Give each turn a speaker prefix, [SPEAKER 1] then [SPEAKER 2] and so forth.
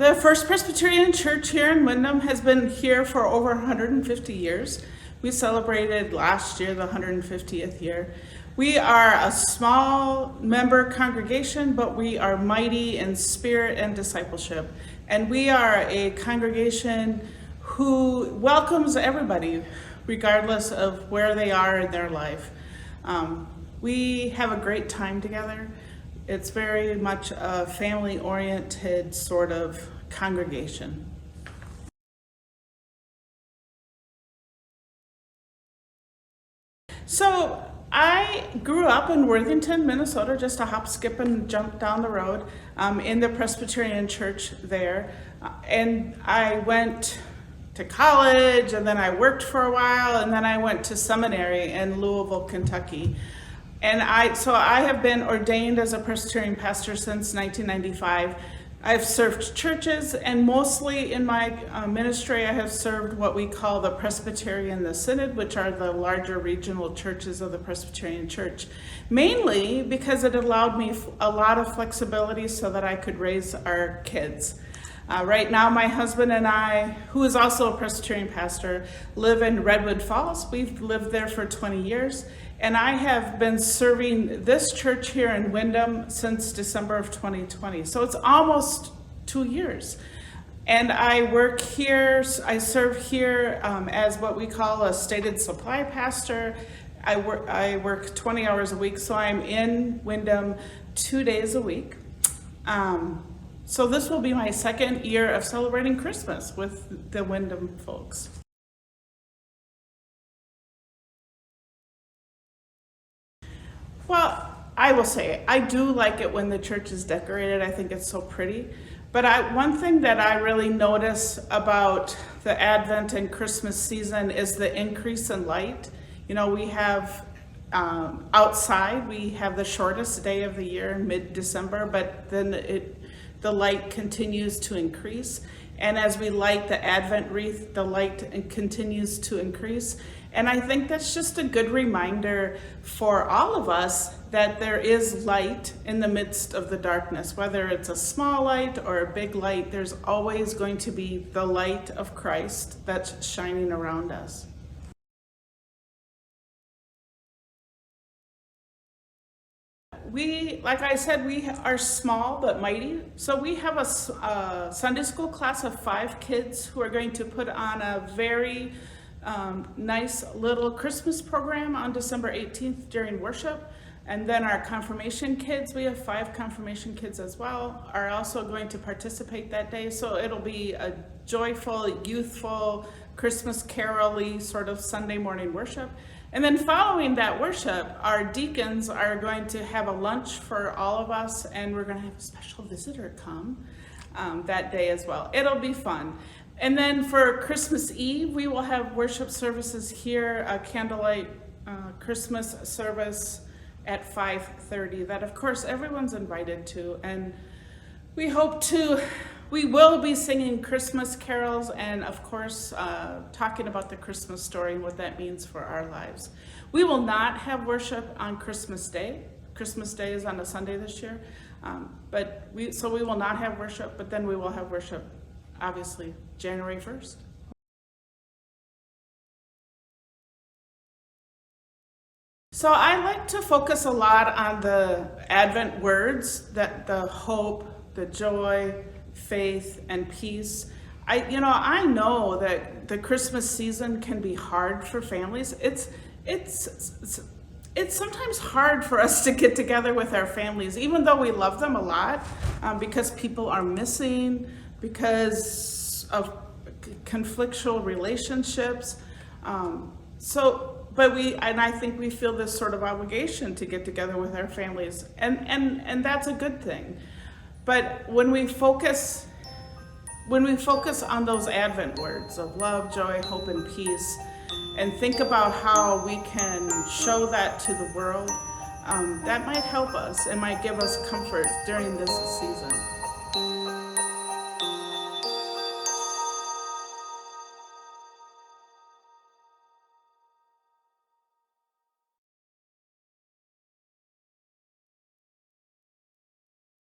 [SPEAKER 1] The First Presbyterian Church here in Windom has been here for over 150 years. We celebrated last year the 150th year. We are a small member congregation, but we are mighty in spirit and discipleship. And we are a congregation who welcomes everybody, regardless of where they are in their life. We have a great time together. It's very much a family-oriented sort of congregation. So I grew up in Worthington, Minnesota, just a hop, skip, and jump down the road in the Presbyterian Church there. And I went to college, and then I worked for a while, and then I went to seminary in Louisville, Kentucky. And so I have been ordained as a Presbyterian pastor since 1995. I've served churches, and mostly in my ministry I have served what we call the Presbyterian, the Synod, which are the larger regional churches of the Presbyterian Church, mainly because it allowed me a lot of flexibility so that I could raise our kids. Right now, my husband and I, who is also a Presbyterian pastor, live in Redwood Falls. We've lived there for 20 years, and I have been serving this church here in Windom since December of 2020. So it's almost 2 years. And I work here, I serve here as what we call a stated supply pastor. I work 20 hours a week, so I'm in Windom 2 days a week. So this will be my second year of celebrating Christmas with the Windom folks. Well, I will say, I do like it when the church is decorated. I think it's so pretty. But one thing that I really notice about the Advent and Christmas season is the increase in light. You know, we have outside, we have the shortest day of the year in mid-December, but then the light continues to increase. And as we light the Advent wreath, the light continues to increase. And I think that's just a good reminder for all of us that there is light in the midst of the darkness. Whether it's a small light or a big light, there's always going to be the light of Christ that's shining around us. Like I said, we are small but mighty. So we have a Sunday school class of 5 kids who are going to put on a very nice little Christmas program on December 18th during worship. And then our confirmation kids, we have 5 confirmation kids as well, are also going to participate that day. So it'll be a joyful, youthful, Christmas carol-y sort of Sunday morning worship. And then following that worship, our deacons are going to have a lunch for all of us, and we're going to have a special visitor come that day as well. It'll be fun. And then for Christmas Eve, we will have worship services here, a candlelight Christmas service at 5:30 that, of course, everyone's invited to. And we will be singing Christmas carols and, of course, talking about the Christmas story and what that means for our lives. We will not have worship on Christmas Day. Christmas Day is on a Sunday this year. So we will not have worship, but then we will have worship, obviously, January 1st. So I like to focus a lot on the Advent words, that the hope, the joy, faith, and peace. I know that the Christmas season can be hard for families. It's sometimes hard for us to get together with our families, even though we love them a lot, because people are missing, because of conflictual relationships. And I think we feel this sort of obligation to get together with our families, and that's a good thing. But when we focus on those Advent words of love, joy, hope, and peace, and think about how we can show that to the world, that might help us and might give us comfort during this season.